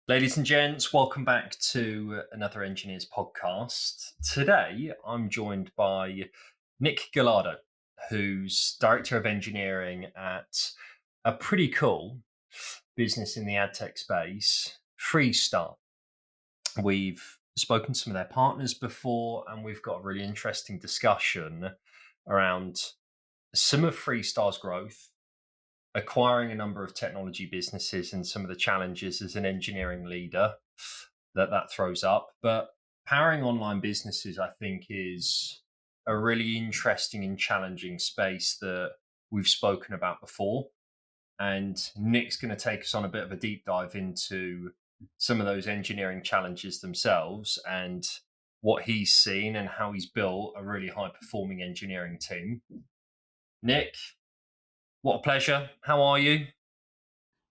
Ladies and gents, welcome back to another Engineers podcast. Today, I'm joined by Nick Gallardo, who's Director of Engineering at a pretty cool business in the AdTech space, Freestar. We've spoken to some of their partners before, and we've got a really interesting discussion around some of Freestar's growth, acquiring a number of technology businesses and some of the challenges as an engineering leader that throws up. But powering online businesses, I think, is a really interesting and challenging space that we've spoken about before. And Nick's going to take us on a bit of a deep dive into some of those engineering challenges themselves and what he's seen and how he's built a really high performing engineering team. Nick, what a pleasure. How are you?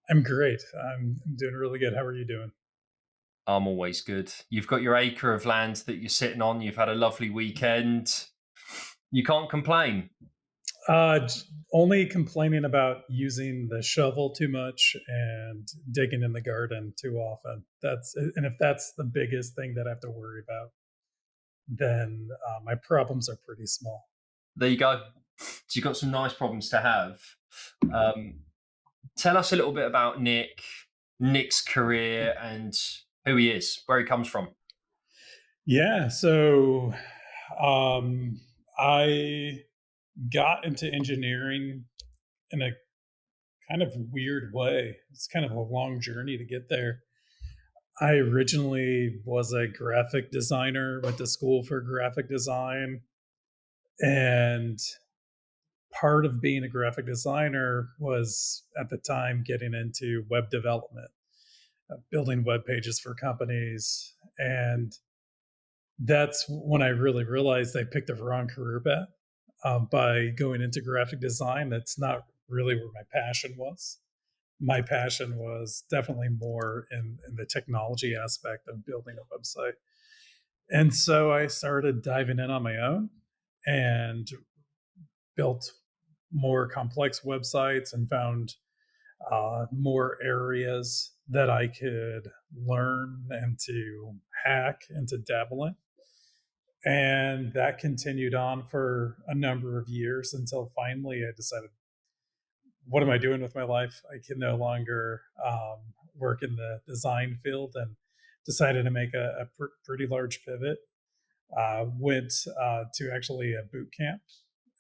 I'm great. I'm doing really good. How are you doing? I'm always good. You've got your acre of land that you're sitting on. You've had a lovely weekend. You can't complain. Only complaining about using the shovel too much and digging in the garden too often. And if that's the biggest thing that I have to worry about, then my problems are pretty small. There you go. So you've got some nice problems to have. Um, Tell us a little bit about Nick's career, and who he is, where he comes from. Yeah. So I got into engineering in a kind of weird way. It's kind of a long journey to get there. I originally was a graphic designer, went to school for graphic design, and part of being a graphic designer was at the time getting into web development, building web pages for companies. And that's when I really realized I picked the wrong career bet by going into graphic design. That's not really where my passion was. My passion was definitely more in the technology aspect of building a website. And so I started diving in on my own and built more complex websites and found more areas that I could learn and to hack and to dabble in. And that continued on for a number of years until finally I decided, what am I doing with my life? I can no longer work in the design field, and decided to make a pretty large pivot. Went to actually a boot camp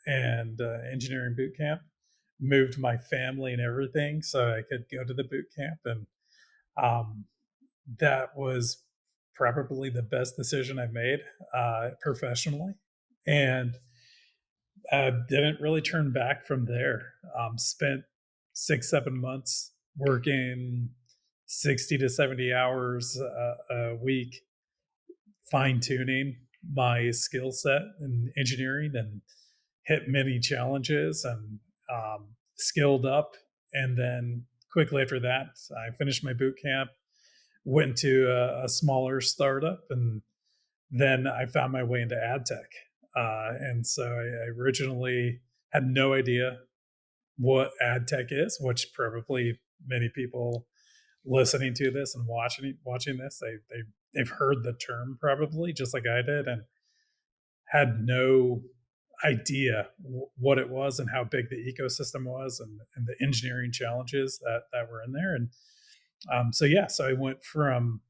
and engineering boot camp. Moved my family and everything so I could go to the boot camp, and um, that was probably the best decision I've made professionally. And didn't really turn back from there. Spent 6, 7 months working 60 to 70 hours a week, fine tuning my skill set in engineering, and hit many challenges and skilled up. And then quickly after that, I finished my boot camp, went to a smaller startup, and then I found my way into AdTech. And so I originally had no idea what AdTech is, which probably many people listening to this and watching this, they've heard the term probably just like I did, and had no idea what it was and how big the ecosystem was, and the engineering challenges that were in there. And so I went from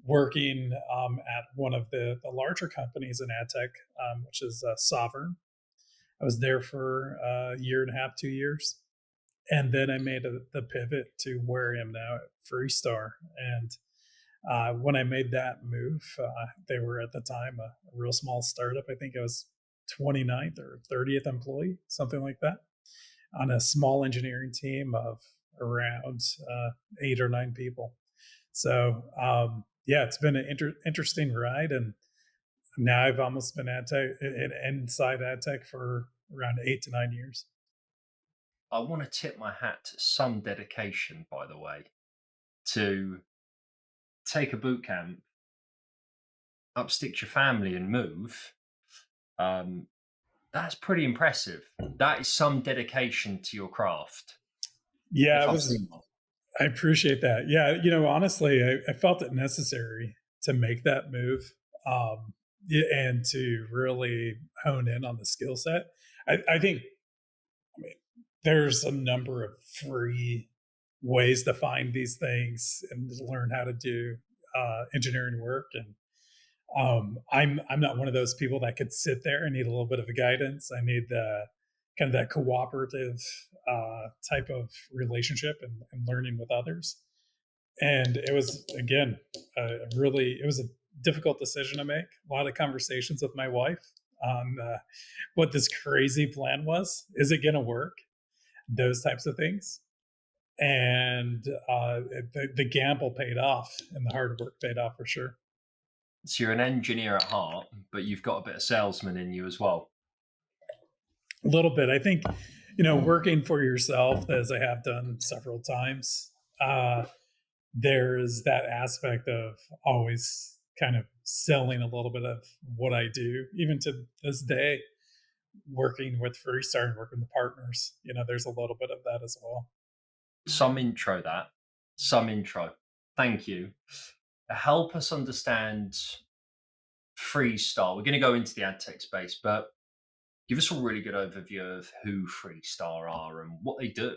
working at one of the larger companies in ad tech, which is Sovereign. I was there for a year and a half, 2 years. And then I made the pivot to where I am now at Freestar. And when I made that move, they were at the time a real small startup. I think I was 29th or 30th employee, something like that, on a small engineering team of around 8 or 9 people. So yeah, it's been an interesting ride, and now I've almost been inside ad tech for around 8 to 9 years. I want to tip my hat to some dedication, by the way, to take a boot camp, upstick your family, and move. Um, that's pretty impressive. That is some dedication to your craft, Yeah, if it I've was seen one. I appreciate that. Yeah, honestly, I felt it necessary to make that move, and to really hone in on the skill set. I think, I mean, there's a number of free ways to find these things and to learn how to do engineering work. And I'm not one of those people that could sit there and need a little bit of a guidance. I need the kind of that cooperative type of relationship and learning with others. And it was, again, it was a difficult decision to make. A lot of conversations with my wife on what this crazy plan was. Is it going to work? Those types of things. And the gamble paid off, and the hard work paid off for sure. So you're an engineer at heart, but you've got a bit of salesman in you as well. A little bit, I think, working for yourself, as I have done several times. There's that aspect of always kind of selling a little bit of what I do, even to this day, working with Freestar and working with partners. There's a little bit of that as well. Some intro that, some intro. Thank you. Help us understand Freestar. We're going to go into the AdTech space, but give us a really good overview of who Freestar are and what they do.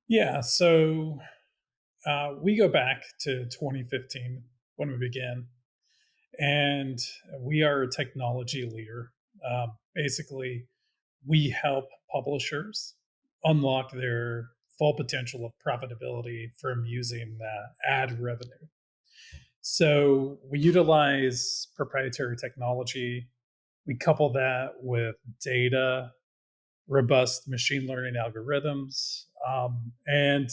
Yeah, so we go back to 2015 when we began, and we are a technology leader. Basically, we help publishers unlock their full potential of profitability from using ad revenue. So we utilize proprietary technology. We couple that with data, robust machine learning algorithms, and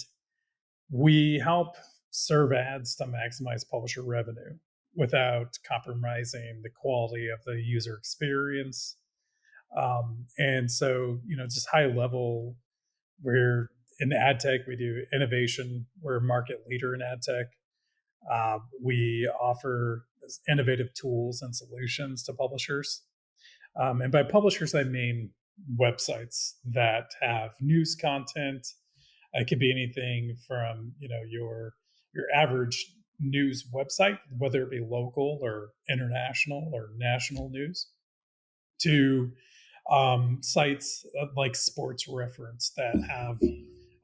we help serve ads to maximize publisher revenue without compromising the quality of the user experience. And so, just high level, we're in ad tech, we do innovation. We're a market leader in ad tech. We offer innovative tools and solutions to publishers. And by publishers, I mean websites that have news content. It could be anything from your average news website, whether it be local or international or national news, to sites like Sports Reference that have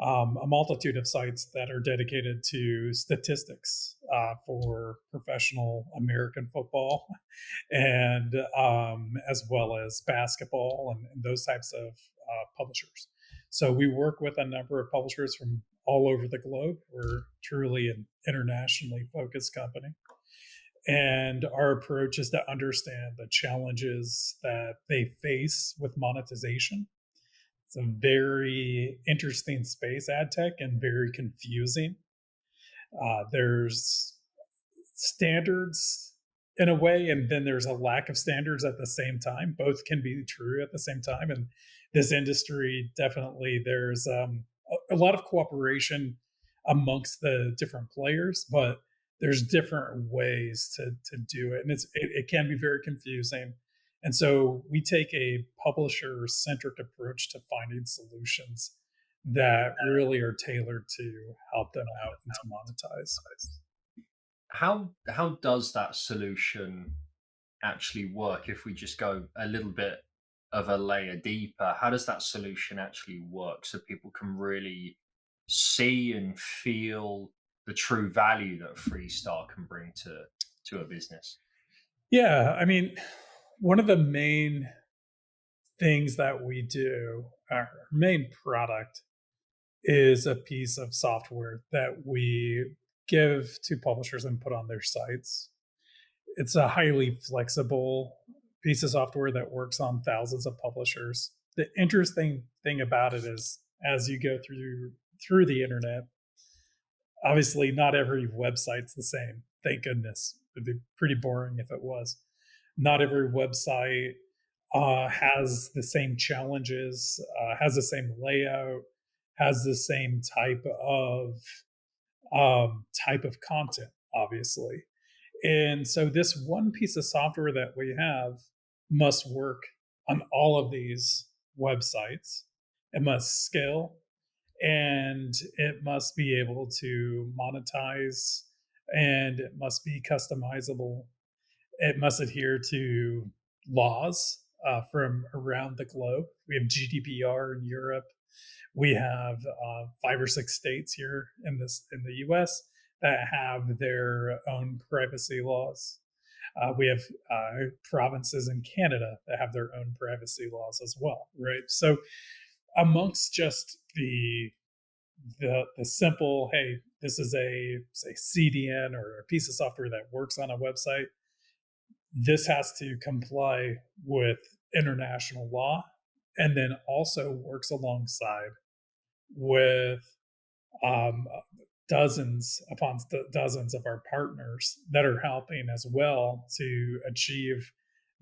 a multitude of sites that are dedicated to statistics for professional American football, and as well as basketball and those types of publishers. So we work with a number of publishers from all over the globe. We're truly an internationally focused company. And our approach is to understand the challenges that they face with monetization. It's a very interesting space, ad tech, and very confusing. There's standards in a way, and then there's a lack of standards at the same time. Both can be true at the same time. And this industry, definitely, there's a lot of cooperation amongst the different players, but there's different ways to do it, and it can be very confusing. And so we take a publisher centric approach to finding solutions that really are tailored to help them out and to monetize. How does that solution actually work? If we just go a little bit of a layer deeper, how does that solution actually work so people can really see and feel the true value that Freestar can bring to a business? Yeah, I mean, one of the main things that we do, our main product, is a piece of software that we give to publishers and put on their sites. It's a highly flexible piece of software that works on thousands of publishers. The interesting thing about it is, as you go through the internet, obviously not every website's the same. Thank goodness. It'd be pretty boring if it was. Not every website has the same challenges, has the same layout, has the same type of content, obviously. And so this one piece of software that we have must work on all of these websites. It must scale, and it must be able to monetize, and it must be customizable. It must adhere to laws from around the globe. We have GDPR in Europe. We have 5 or 6 states here in the U.S. that have their own privacy laws. We have provinces in Canada that have their own privacy laws as well, right? So, amongst just the simple, hey, this is a say CDN or a piece of software that works on a website, this has to comply with international law, and then also works alongside with um, dozens upon dozens of our partners that are helping as well to achieve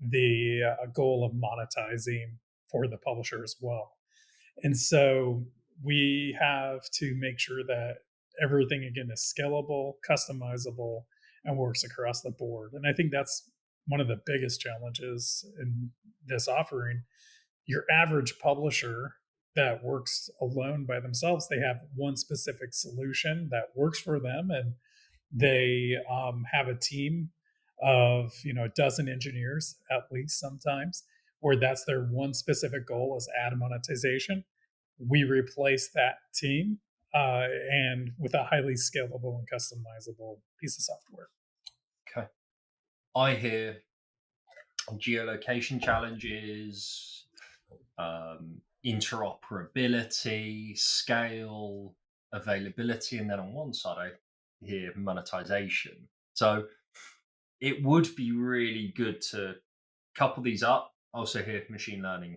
the goal of monetizing for the publisher as well. And so we have to make sure that everything again is scalable, customizable, and works across the board. And I think that's one of the biggest challenges in this offering. Your average publisher that works alone by themselves, they have one specific solution that works for them, and they have a team of a dozen engineers at least sometimes, where that's their one specific goal is ad monetization. We replace that team and with a highly scalable and customizable piece of software. Okay. I hear geolocation challenges, interoperability, scale, availability, and then on one side I hear monetization. So it would be really good to couple these up. I also hear machine learning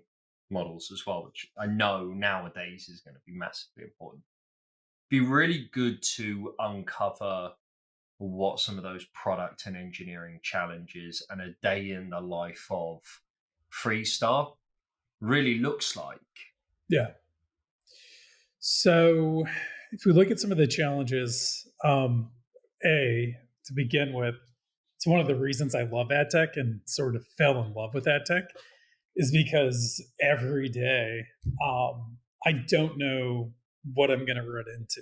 models as well, which I know nowadays is going to be massively important. Be really good to uncover what some of those product and engineering challenges and a day in the life of Freestar really looks like. Yeah. So if we look at some of the challenges, to begin with, it's one of the reasons I love AdTech and sort of fell in love with AdTech is because every day I don't know what I'm going to run into.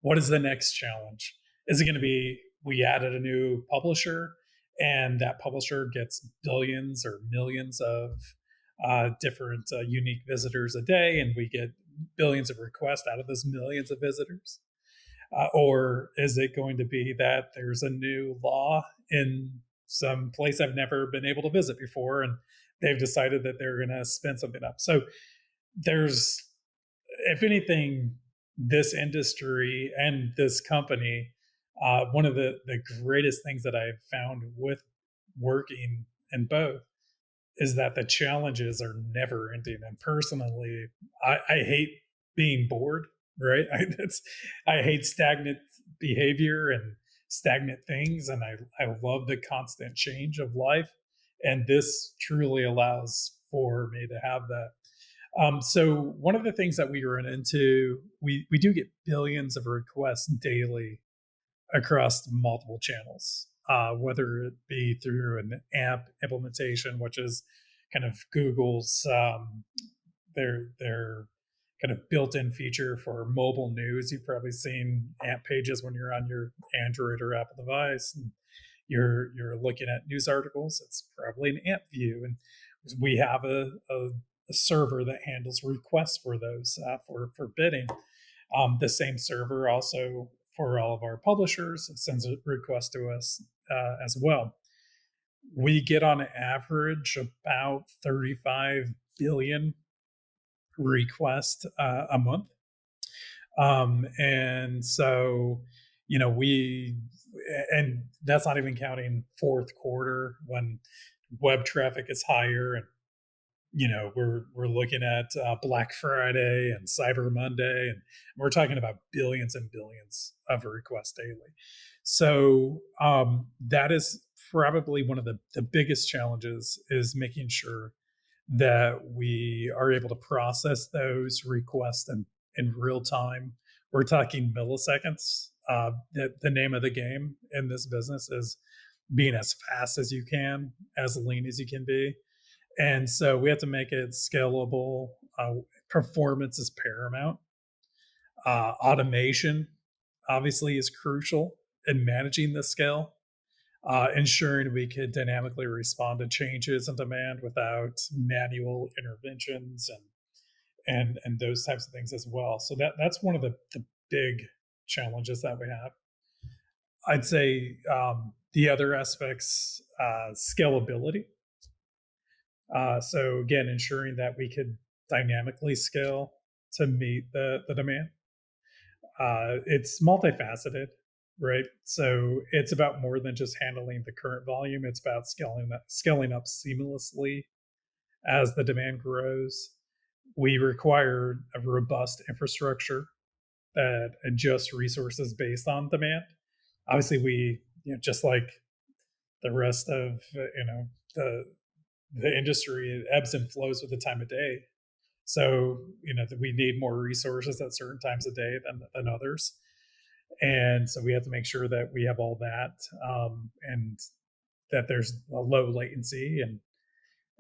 What is the next challenge? Is it going to be we added a new publisher and that publisher gets billions or millions of different unique visitors a day, and we get billions of requests out of those millions of visitors? Or is it going to be that there's a new law in some place I've never been able to visit before, and they've decided that they're going to spin something up? So there's, if anything, this industry and this company, one of the greatest things that I've found with working in both is that the challenges are never ending. And personally, I hate being bored, right? I hate stagnant behavior and stagnant things. And I love the constant change of life. And this truly allows for me to have that. So one of the things that we run into, we do get billions of requests daily across multiple channels, whether it be through an AMP implementation, which is kind of Google's their kind of built-in feature for mobile news. You've probably seen AMP pages when you're on your Android or Apple device, and you're looking at news articles. It's probably an AMP view, and we have a server that handles requests for those for bidding. The same server also for all of our publishers sends a request to us as well. We get on average about 35 billion requests a month. And so, and that's not even counting fourth quarter when web traffic is higher, and we're looking at Black Friday and Cyber Monday, and we're talking about billions and billions of requests daily. So that is probably one of the biggest challenges, is making sure that we are able to process those requests in real time. We're talking milliseconds. The name of the game in this business is being as fast as you can, as lean as you can be. And so we have to make it scalable. Performance is paramount. Automation obviously is crucial in managing the scale, ensuring we could dynamically respond to changes in demand without manual interventions and those types of things as well. So that's one of the big challenges that we have. I'd say the other aspects, scalability. So again, ensuring that we could dynamically scale to meet the demand. It's multifaceted, right? So it's about more than just handling the current volume. It's about scaling up seamlessly as the demand grows. We require a robust infrastructure that adjusts resources based on demand. Obviously, just like the rest of the the industry, it ebbs and flows with the time of day. So that we need more resources at certain times of day than others, and so we have to make sure that we have all that, and that there's a low latency,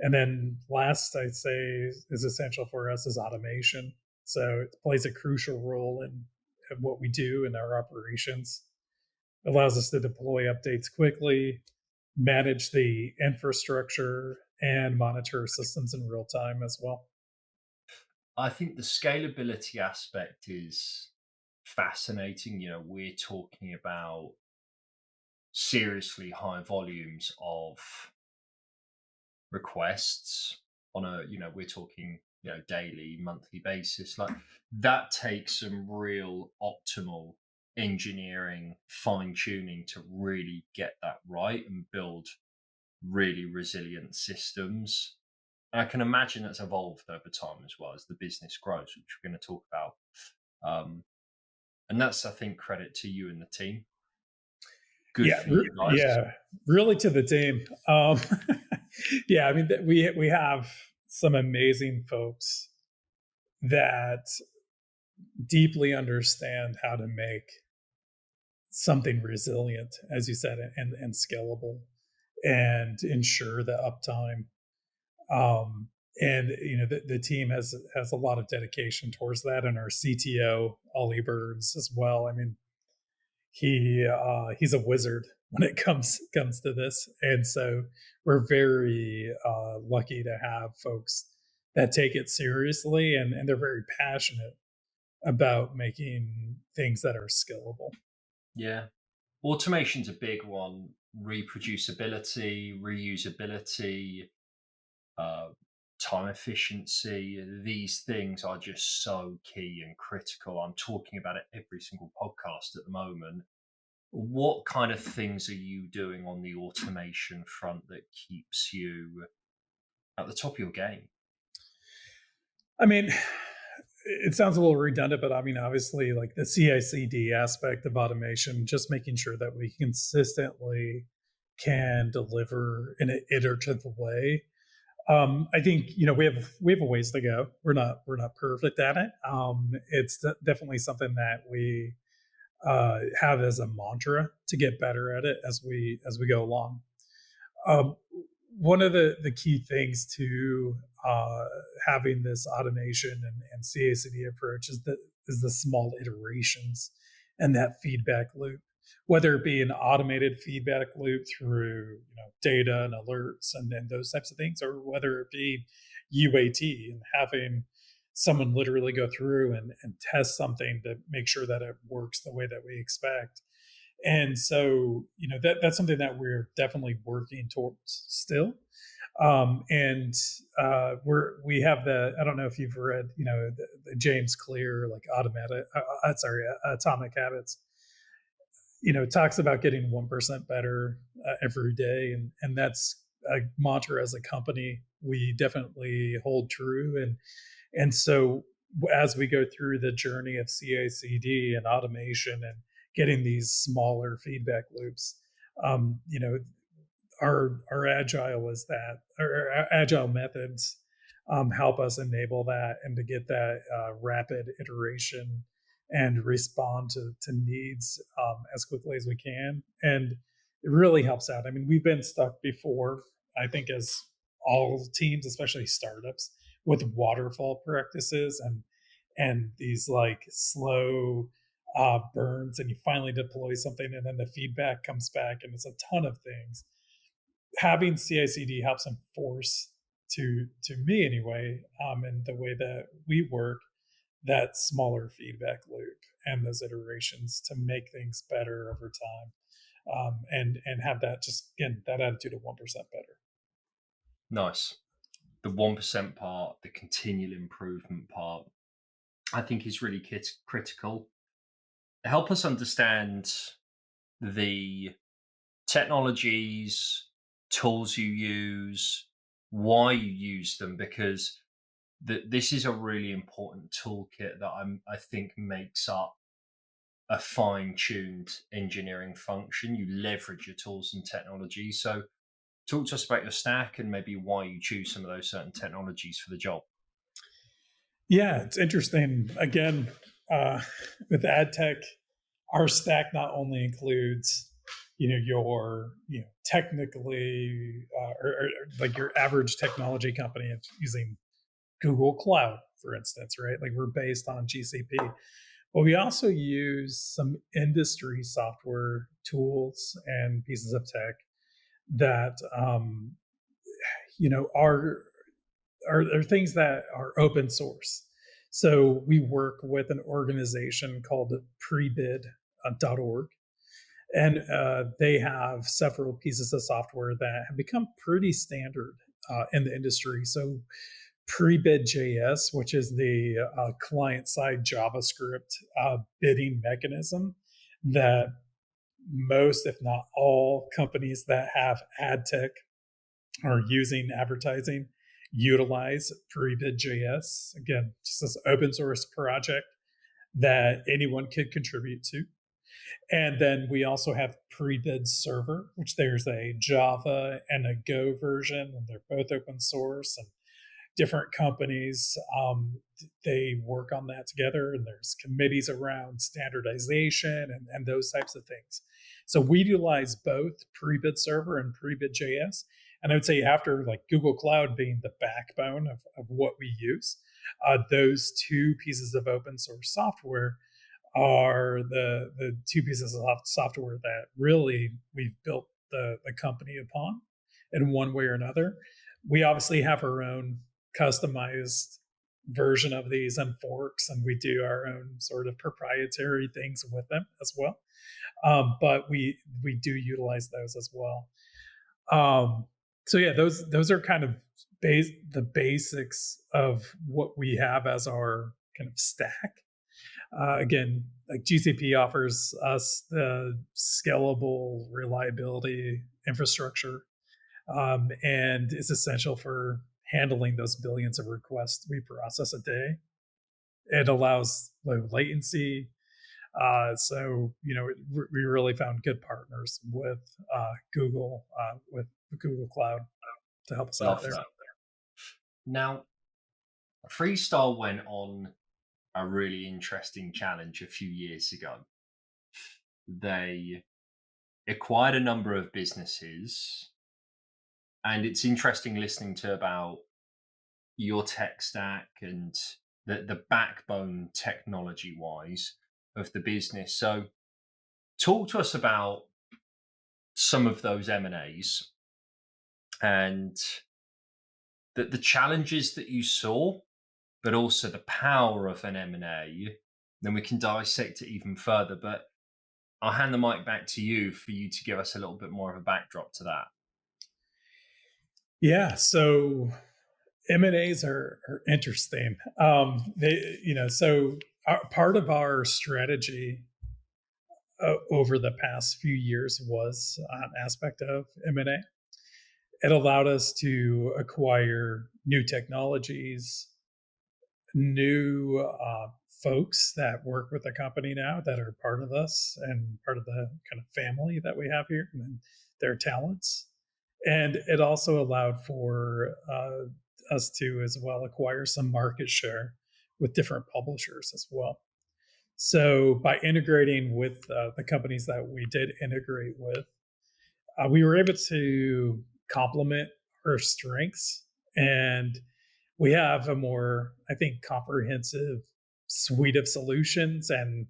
and then last I'd say is essential for us is automation. So it plays a crucial role in what we do in our operations. It allows us to deploy updates quickly, manage the infrastructure, and monitor systems in real time as well. I think the scalability aspect is fascinating. We're talking about seriously high volumes of requests on a, we're talking, daily, monthly basis. Like that takes some real optimal engineering fine tuning to really get that right and build really resilient systems. And I can imagine that's evolved over time as well as the business grows, which we're going to talk about. Um, and that's, I think, credit to you and the team. Good Yeah, for you guys. yeah, really to the team. Yeah, I mean, we have some amazing folks that deeply understand how to make something resilient, as you said, and scalable, and ensure the uptime. And the team has a lot of dedication towards that, and our CTO Ollie Burns as well. I mean, he's a wizard when it comes to this, and so we're very lucky to have folks that take it seriously, and they're very passionate about making things that are scalable. Yeah. Automation's a big one. Reproducibility, reusability, uh, time efficiency. These things are just so key and critical. I'm talking about it every single podcast at the moment. What kind of things are you doing on the automation front that keeps you at the top of your game? I mean, it sounds a little redundant, but I mean, obviously, like the CI/CD aspect of automation, just making sure that we consistently can deliver in an iterative way. I think we have a ways to go. We're not perfect at it. It's definitely something that we have as a mantra to get better at it as we go along. Um, One of the key things to having this automation and CACD approach is the small iterations and that feedback loop, whether it be an automated feedback loop through data and alerts and those types of things, or whether it be UAT and having someone literally go through and test something to make sure that it works the way that we expect. And so that's something that we're definitely working towards still. And we have I don't know if you've read the James Clear, like automatic Atomic Habits. Talks about getting 1% better every day, and that's a mantra as a company we definitely hold true. And so as we go through the journey of CACD and automation and getting these smaller feedback loops, um, you know, our agile is that our agile methods help us enable that and to get that rapid iteration and respond to needs as quickly as we can. And it really helps out. I mean, we've been stuck before, I think, as all teams, especially startups, with waterfall practices, and these like slow burns, and you finally deploy something, and then the feedback comes back, and it's a ton of things. Having CI/CD helps enforce to me anyway, and the way that we work, that smaller feedback loop and those iterations to make things better over time, and have that just again that attitude of 1% better. Nice. The 1% part, the continual improvement part, I think is really critical. Help us understand the technologies, tools you use, why you use them, because this is a really important toolkit that I think makes up a fine-tuned engineering function. You leverage your tools and technologies. So, talk to us about your stack and maybe why you choose some of those certain technologies for the job. Yeah, it's interesting. Again, uh, with AdTech, our stack not only includes your technically or like your average technology company using Google Cloud, for instance, right? Like we're based on GCP, but we also use some industry software tools and pieces of tech that are are things that are open source. So we work with an organization called prebid.org, and they have several pieces of software that have become pretty standard in the industry. So Prebid.js, which is the client side JavaScript bidding mechanism that most, if not all, companies that have ad tech are using advertising utilize Prebid.js. Again, just this open source project that anyone could contribute to. And then we also have Prebid Server, which there's a Java and a Go version, and they're both open source. And different companies they work on that together, and there's committees around standardization and those types of things. So we utilize both Prebid Server and Prebid.js, and I would say after like Google Cloud being the backbone of what we use, those two pieces of open source software are the two pieces of software that really we've built the company upon in one way or another. We obviously have our own customized version of these and forks, and we do our own sort of proprietary things with them as well. But we do utilize those as well. So yeah, those are kind of the basics of what we have as our kind of stack. Again, like GCP offers us the scalable reliability infrastructure, and is essential for handling those billions of requests we process a day. It allows low latency. So, we really found good partners with with Google Cloud to help us out Love there. that. Now, Freestar went on a really interesting challenge a few years ago. They acquired a number of businesses, and it's interesting listening to about your tech stack and the backbone technology wise of the business. So, talk to us about some of those M&As and the challenges that you saw, but also the power of an M&A. Then we can dissect it even further. But I'll hand the mic back to you for you to give us a little bit more of a backdrop to that. Yeah. So M&As are interesting. So part of our strategy over the past few years was an aspect of M&A. It allowed us to acquire new technologies, new folks that work with the company now that are part of us and part of the kind of family that we have here, and their talents. And it also allowed for us to as well acquire some market share with different publishers as well. So by integrating with the companies that we did integrate with, we were able to complement our strengths, and we have a more, I think, comprehensive suite of solutions, and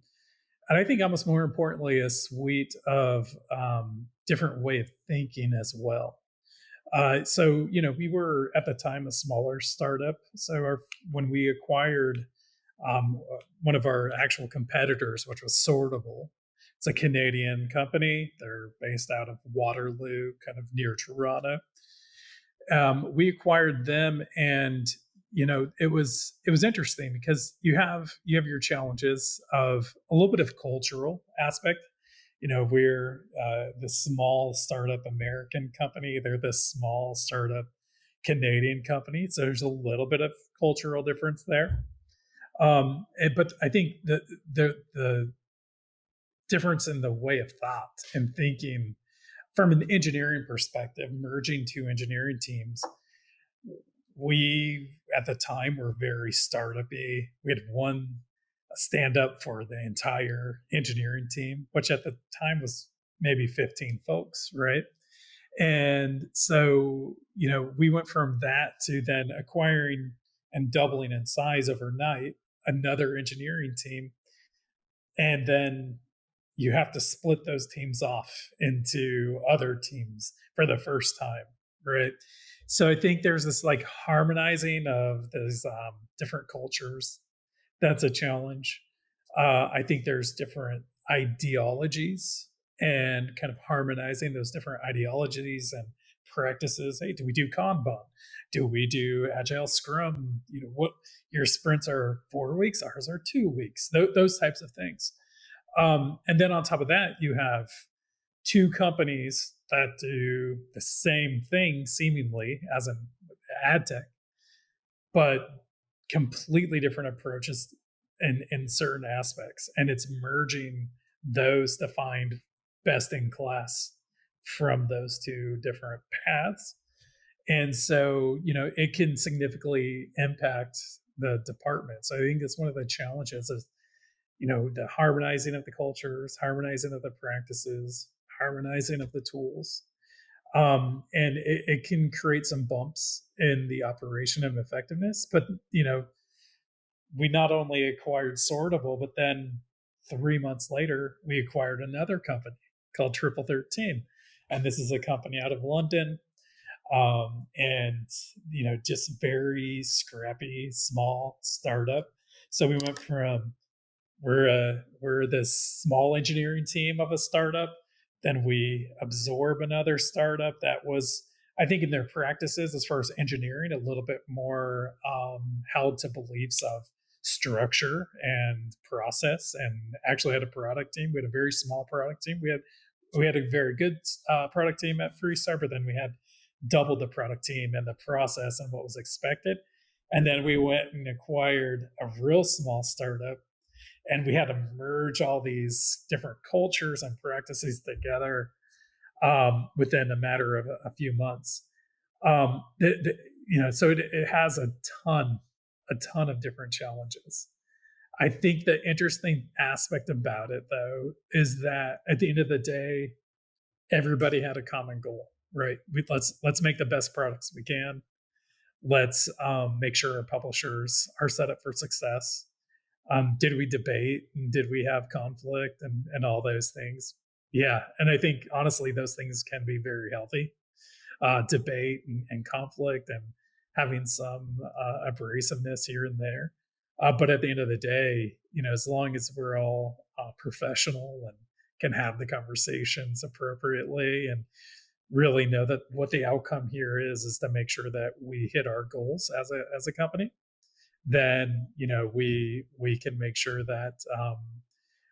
I think almost more importantly, a suite of different way of thinking as well. So we were at the time a smaller startup. So when we acquired one of our actual competitors, which was Sortable, it's a Canadian company. They're based out of Waterloo, kind of near Toronto. We acquired them, and it was interesting because you have your challenges of a little bit of cultural aspect. We're the small startup American company. They're the small startup Canadian company. So there's a little bit of cultural difference there. But I think the difference in the way of thought and thinking from an engineering perspective, merging two engineering teams, we at the time were very startup-y. We had one stand up for the entire engineering team, which at the time was maybe 15 folks, right? And so, we went from that to then acquiring and doubling in size overnight another engineering team. And then you have to split those teams off into other teams for the first time, right? So I think there's this like harmonizing of those different cultures. That's a challenge. I think there's different ideologies and kind of harmonizing those different ideologies and practices. Hey, do we do Kanban? Do we do Agile Scrum? What your sprints are 4 weeks, ours are 2 weeks. Those types of things. And then on top of that, you have two companies that do the same thing, seemingly, as an AdTech, but completely different approaches in certain aspects. And it's merging those to find best in class from those two different paths. And so, it can significantly impact the department. So I think it's one of the challenges is the harmonizing of the cultures, harmonizing of the practices, harmonizing of the tools. And it can create some bumps in the operation and effectiveness. But, we not only acquired Sortable, but then 3 months later, we acquired another company called Triple 13. And this is a company out of London. And, just very scrappy, small startup. So we went from we're this small engineering team of a startup. Then we absorb another startup that was, I think, in their practices as far as engineering, a little bit more held to beliefs of structure and process, and actually had a product team. We had a very small product team. We had a very good product team at Freestar, but then we had double the product team and the process and what was expected. And then we went and acquired a real small startup, and we had to merge all these different cultures and practices together within a matter of a few months. So it has a ton of different challenges. I think the interesting aspect about it, though, is that at the end of the day, everybody had a common goal, right? Let's make the best products we can. Let's make sure our publishers are set up for success. Did we debate and did we have conflict and all those things? Yeah. And I think honestly, those things can be very healthy. Debate and conflict and having some abrasiveness here and there. But at the end of the day, as long as we're all professional and can have the conversations appropriately and really know that what the outcome here is to make sure that we hit our goals as a company, then we can make sure that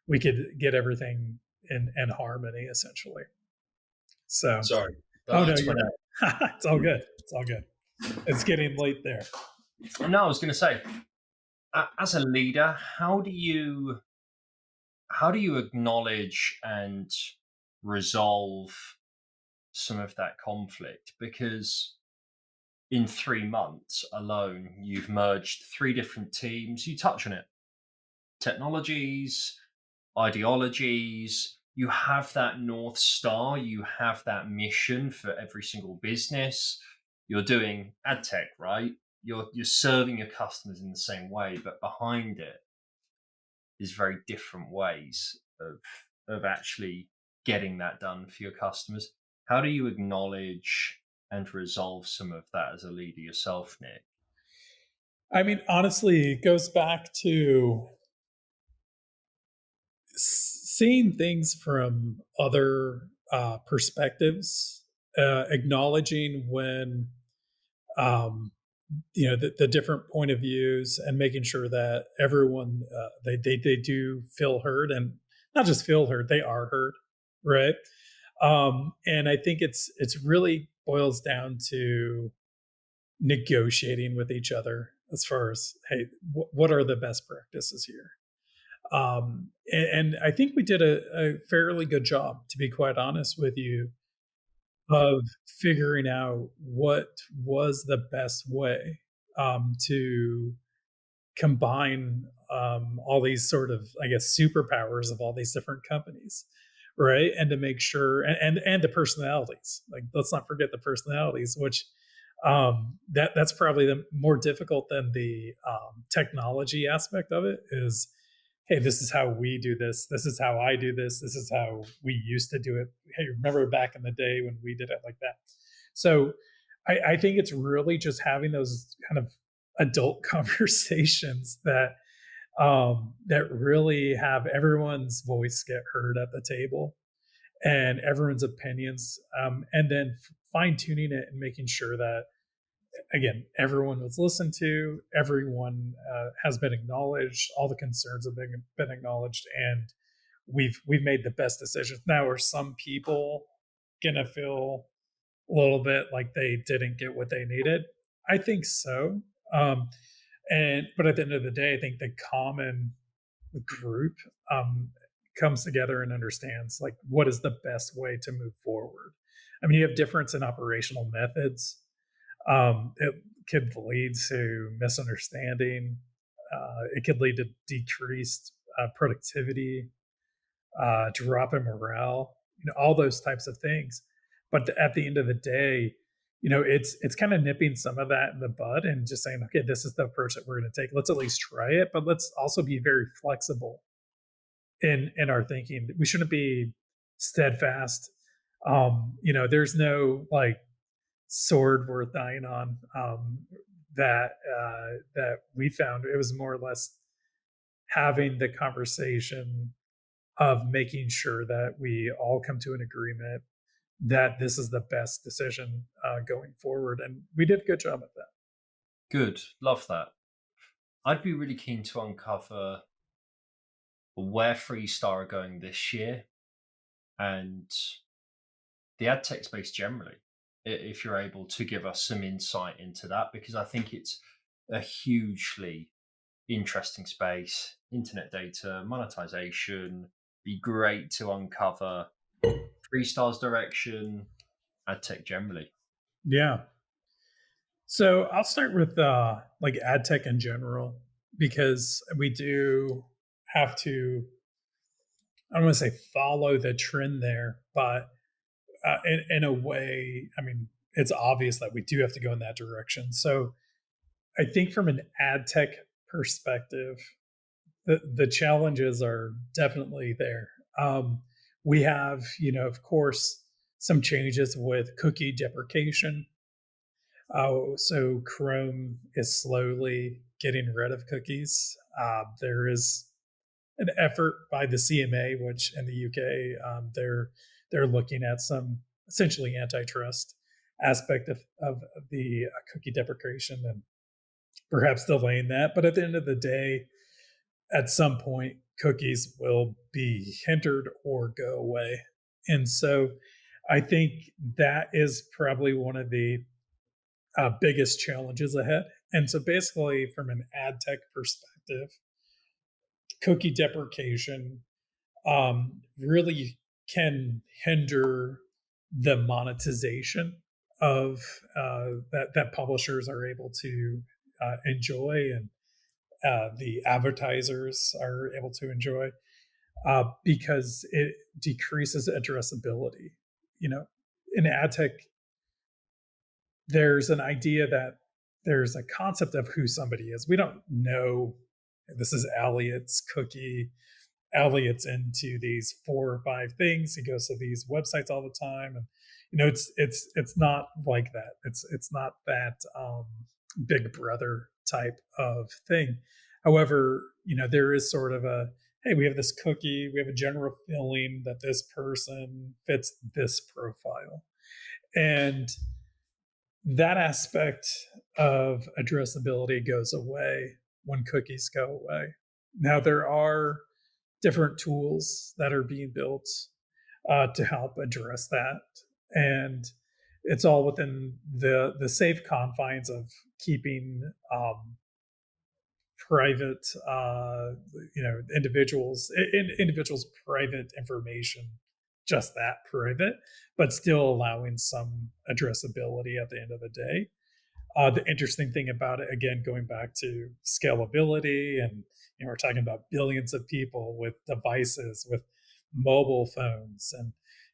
we could get everything in harmony essentially. So, Sorry, the oh no, lights you're went not. It's all good. It's all good. It's getting late there. out. No, I was going to say, as a leader, how do you acknowledge and resolve some of that conflict? Because in 3 months alone, you've merged three different teams. You touch on it: technologies, ideologies. You have that North Star, you have that mission for every single business. You're doing ad tech, right? You're serving your customers in the same way, but behind it, is very different ways of actually getting that done for your customers. How do you acknowledge and resolve some of that as a leader yourself, Nick? I mean, honestly, it goes back to seeing things from other perspectives, acknowledging when um, the different point of views, and making sure that everyone they do feel heard, and not just feel heard, they are heard, right? And I think it's really boils down to negotiating with each other as far as, hey, what are the best practices here? And I think we did a fairly good job, to be quite honest with you, of figuring out what was the best way to combine all these sort of, I guess, superpowers of all these different companies, right? And to make sure, and the personalities. Like, let's not forget the personalities, which that's probably the more difficult than the technology aspect of it. Is, hey, this is how we do this. This is how I do this. This is how we used to do it. Hey, remember back in the day when we did it like that? So I think it's really just having those kind of adult conversations that really have everyone's voice get heard at the table, and everyone's opinions, and then fine tuning it and making sure that, again, everyone was listened to, everyone has been acknowledged, all the concerns have been acknowledged, and we've made the best decisions. Now, are some people gonna feel a little bit like they didn't get what they needed? I think so. Um, and but at the end of the day, I think the common group um, comes together and understands, like, what is the best way to move forward. I mean, you have difference in operational methods. It could lead to misunderstanding. It could lead to decreased productivity, drop in morale, all those types of things. But at the end of the day, it's kind of nipping some of that in the bud and just saying, okay, this is the approach that we're going to take. Let's at least try it, but let's also be very flexible in our thinking. We shouldn't be steadfast. There's no like sword worth dying on. That we found, it was more or less having the conversation of making sure that we all come to an agreement that this is the best decision going forward. And we did a good job at that. Good, love that. I'd be really keen to uncover where Freestar are going this year and the ad tech space generally, if you're able to give us some insight into that, because I think it's a hugely interesting space. Internet data, monetization, be great to uncover Freestar's direction, ad tech generally. Yeah. So I'll start with like ad tech in general, because we do have to, I don't want to say follow the trend there, but in a way, I mean, it's obvious that we do have to go in that direction. So I think from an ad tech perspective, the challenges are definitely there. We have, of course, some changes with cookie deprecation. So Chrome is slowly getting rid of cookies. There is an effort by the CMA, which in the UK, they're looking at some essentially antitrust aspect of the cookie deprecation, and perhaps delaying that. But at the end of the day, at some point, cookies will be hindered or go away. And so I think that is probably one of the biggest challenges ahead. And so basically, from an ad tech perspective, cookie deprecation really can hinder the monetization of that publishers are able to enjoy, and the advertisers are able to enjoy, because it decreases addressability. You know, in ad tech, there's an idea that there's a concept of who somebody is. We don't know This is Elliot's cookie. Elliot's into these 4 or 5 things. He goes to these websites all the time, and it's not like that. It's not that Big Brother type of thing. However, there is sort of a, hey, we have this cookie, we have a general feeling that this person fits this profile, and that aspect of addressability goes away when cookies go away. Now there are different tools that are being built to help address that, and it's all within the safe confines of keeping private, individuals' private information just that private, but still allowing some addressability at the end of the day. The interesting thing about it, again, going back to scalability, and we're talking about billions of people with devices, with mobile phones,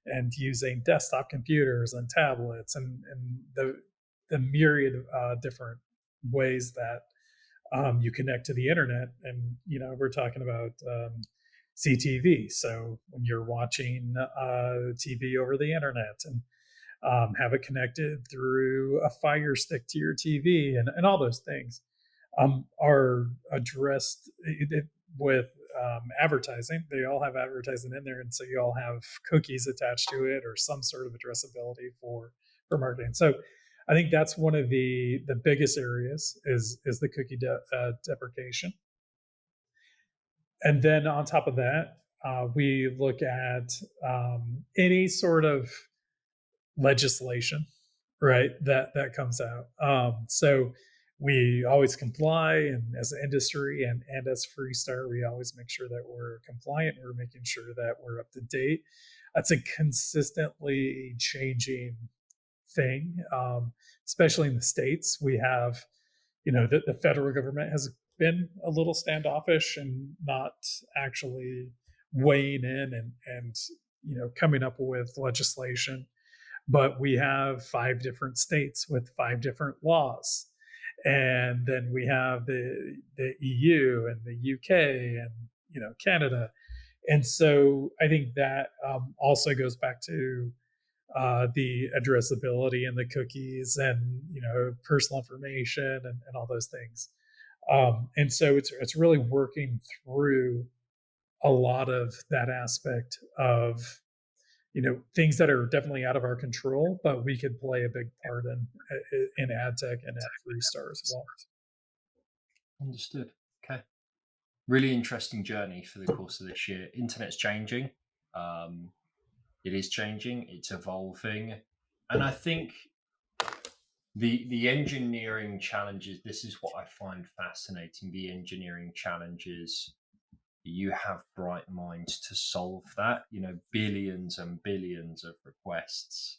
and using desktop computers and tablets, and the myriad of different ways that you connect to the internet. And we're talking about CTV. So when you're watching TV over the internet, and have it connected through a Fire Stick to your TV, and all those things are addressed with advertising. They all have advertising in there, and so you all have cookies attached to it, or some sort of addressability for marketing. So I think that's one of the biggest areas is the cookie deprecation. And then on top of that, we look at any sort of legislation, right? That comes out. So we always comply, and as an industry, and as Freestar, we always make sure that we're compliant. We're making sure that we're up to date. That's a consistently changing thing, especially in the states. We have, the federal government has been a little standoffish and not actually weighing in, and coming up with legislation, but we have 5 different states with 5 different laws. And then we have the EU and the UK and Canada. And so I think that also goes back to the addressability and the cookies, and personal information, and all those things. And so it's really working through a lot of that aspect of things that are definitely out of our control, but we could play a big part in AdTech and at Freestar as well. Understood. Okay. Really interesting journey for the course of this year. Internet's changing. Um, it is changing. It's evolving, and I think the engineering challenges. This is what I find fascinating. The engineering challenges. You have bright minds to solve that. Billions and billions of requests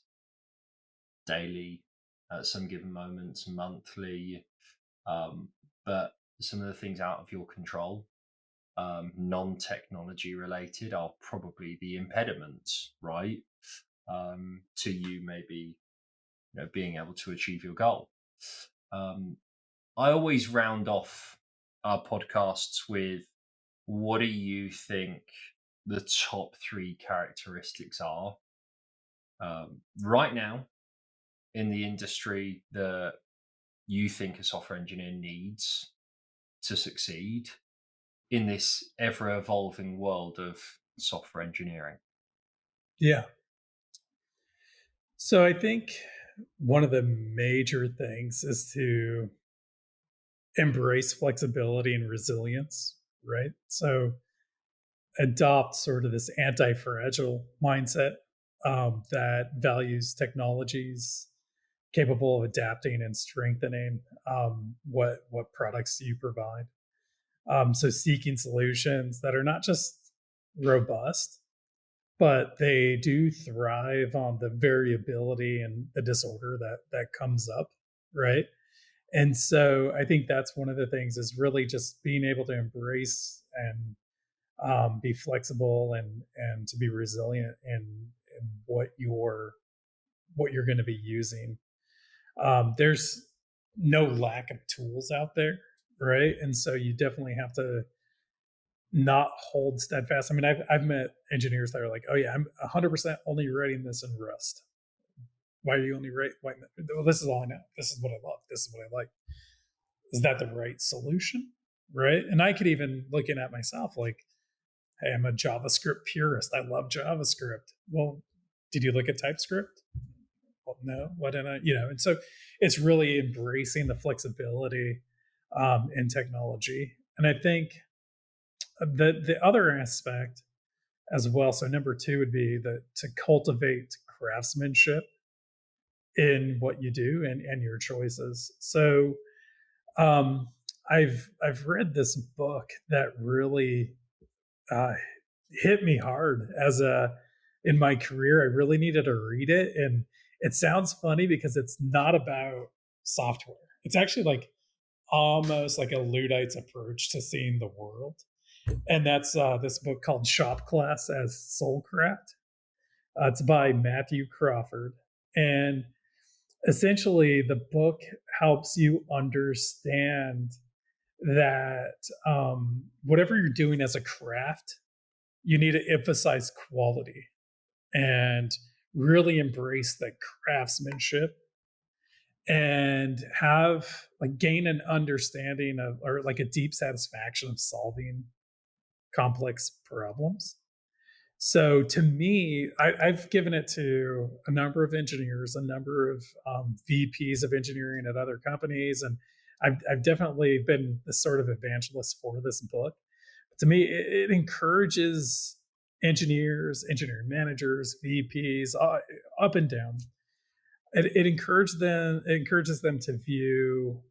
daily, at some given moments, monthly. But some of the things out of your control, non-technology related, are probably the impediments, right? To you maybe being able to achieve your goal. I always round off our podcasts with, what do you think the top 3 characteristics are right now in the industry that you think a software engineer needs to succeed in this ever evolving world of software engineering? Yeah. So I think one of the major things is to embrace flexibility and resilience, right? So adopt sort of this anti-fragile mindset that values technologies capable of adapting and strengthening what products you provide. So seeking solutions that are not just robust, but they do thrive on the variability and the disorder that comes up, right? And so I think that's one of the things, is really just being able to embrace and be flexible, and to be resilient in what you're going to be using. There's no lack of tools out there. right? And so you definitely have to not hold steadfast. I mean, I've met engineers that are like, "Oh yeah, I'm 100% only writing this in Rust. Why are you only writing? Well, this is all I know. This is what I love. This is what I like." Is that the right solution? Right? And I could even looking at myself like, "Hey, I'm a JavaScript purist. I love JavaScript." Well, did you look at TypeScript? Well, no. Why didn't I? And so it's really embracing the flexibility in technology. And I think the other aspect as well. So number two would be that to cultivate craftsmanship in what you do and your choices. So um, I've read this book that really uh, hit me hard as a in my career. I really needed to read it, and it sounds funny because it's not about software. It's actually like almost like a Luddite's approach to seeing the world, and that's this book called Shop Class as Soulcraft. It's by Matthew Crawford. And essentially, the book helps you understand that whatever you're doing as a craft, you need to emphasize quality and really embrace the craftsmanship and have like gain an understanding of or like a deep satisfaction of solving complex problems. So to me, I've given it to a number of engineers, a number of VPs of engineering at other companies, and I've definitely been the sort of evangelist for this book. But to me, it encourages engineers, engineering managers, VPs, up and down. It encourages them to view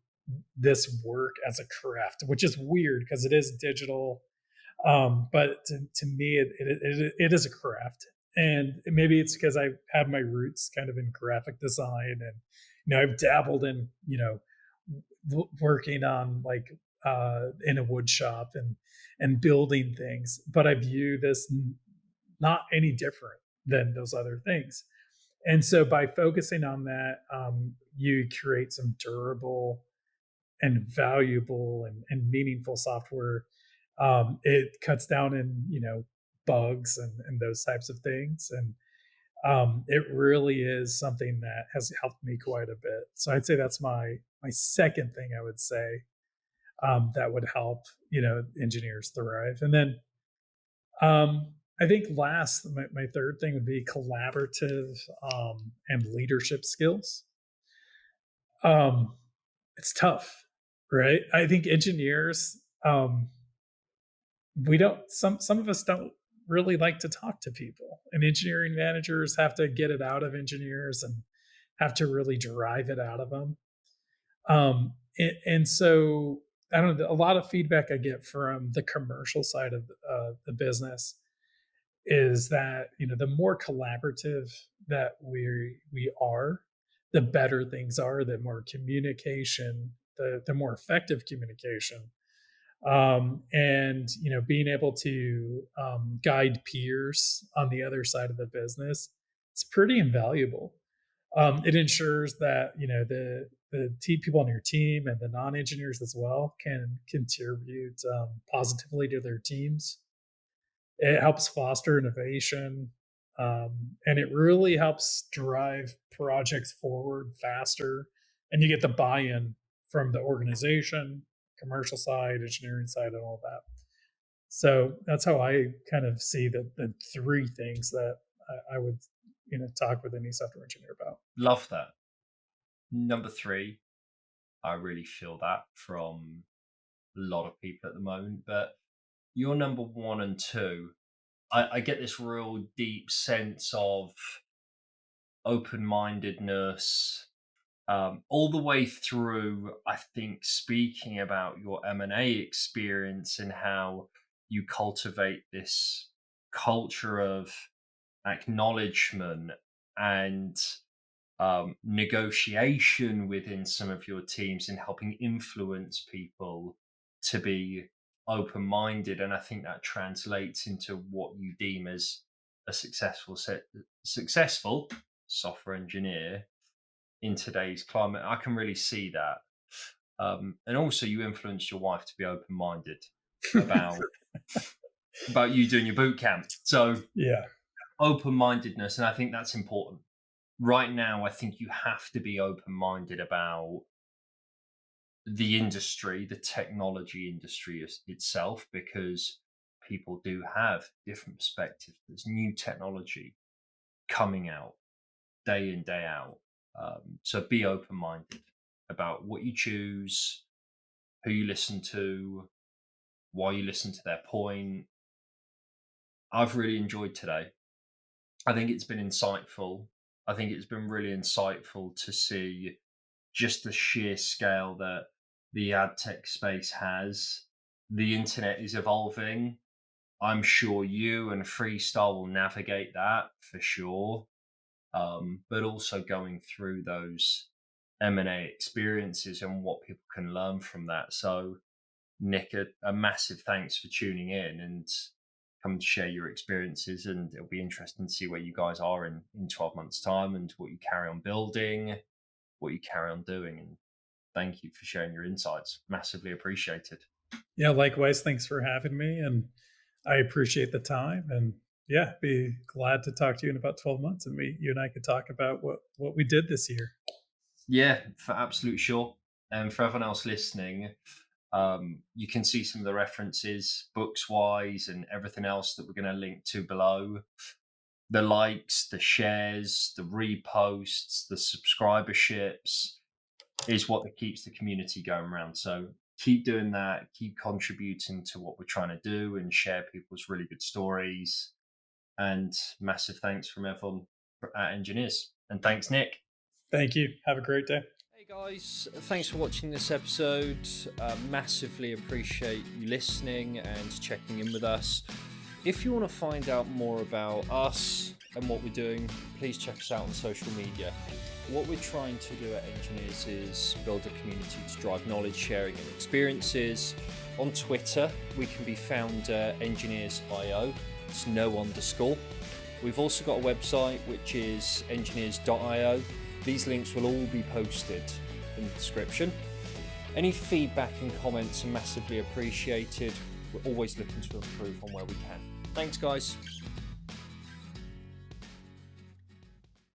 this work as a craft, which is weird because it is digital, but to me, it is a craft, and maybe it's because I had my roots kind of in graphic design, and I've dabbled in working on like in a wood shop and building things, but I view this not any different than those other things. And so by focusing on that, you create some durable and valuable and meaningful software. It cuts down in bugs and those types of things, and it really is something that has helped me quite a bit. So I'd say that's my second thing I would say that would help engineers thrive. And then I think last, my third thing would be collaborative and leadership skills. Um, it's tough, right? I think engineers, we don't some of us don't really like to talk to people, and engineering managers have to get it out of engineers and have to really drive it out of them. And so I don't know. A lot of feedback I get from the commercial side of the business is that the more collaborative that we are, the better things are. The more communication, the more effective communication, and being able to guide peers on the other side of the business, it's pretty invaluable. It ensures that the people on your team and the non-engineers as well can contribute positively to their teams. It helps foster innovation, and it really helps drive projects forward faster. And you get the buy-in from the organization, commercial side, engineering side, and all that. So that's how I kind of see the three things that I would talk with any software engineer about. Love that. Number three, I really feel that from a lot of people at the moment. But your number one and two, I get this real deep sense of open mindedness, all the way through. I think speaking about your M&A experience and how you cultivate this culture of acknowledgement and negotiation within some of your teams and helping influence people to be open minded. And I think that translates into what you deem as a successful software engineer in today's climate. I can really see that. And also, you influenced your wife to be open-minded about you doing your boot camp. So Yeah. open-mindedness, and I think that's important. Right now, I think you have to be open-minded about the industry, the technology industry itself, because people do have different perspectives. There's new technology coming out day in, day out. So be open minded about what you choose, who you listen to, why you listen to their point. I've really enjoyed today. I think it's been insightful. I think it's been really insightful to see just the sheer scale that the ad tech space has. The internet is evolving. I'm sure you and Freestar will navigate that for sure. But also going through those M&A experiences and what people can learn from that. So, Nick, a massive thanks for tuning in and come to share your experiences. And it'll be interesting to see where you guys are in 12 months' time and what you carry on building, what you carry on doing. And thank you for sharing your insights. Massively appreciated. Yeah, likewise. Thanks for having me. And I appreciate the time. And yeah, be glad to talk to you in about 12 months and you and I could talk about what we did this year. Yeah, for absolute sure. And for everyone else listening, you can see some of the references, books wise, and everything else that we're going to link to below. The likes, the shares, the reposts, the subscriberships is what keeps the community going around. So keep doing that, keep contributing to what we're trying to do and share people's really good stories. And massive thanks from everyone at Engineers. And thanks, Nick. Thank you. Have a great day. Hey guys, thanks for watching this episode. Massively appreciate you listening and checking in with us. If you want to find out more about us and what we're doing, please check us out on social media. What we're trying to do at Engineers is build a community to drive knowledge sharing and experiences. On Twitter, we can be found Engineers.io. It's no underscore. We've also got a website which is engineers.io. These links will all be posted in the description. Any feedback and comments are massively appreciated. We're always looking to improve on where we can. Thanks, guys.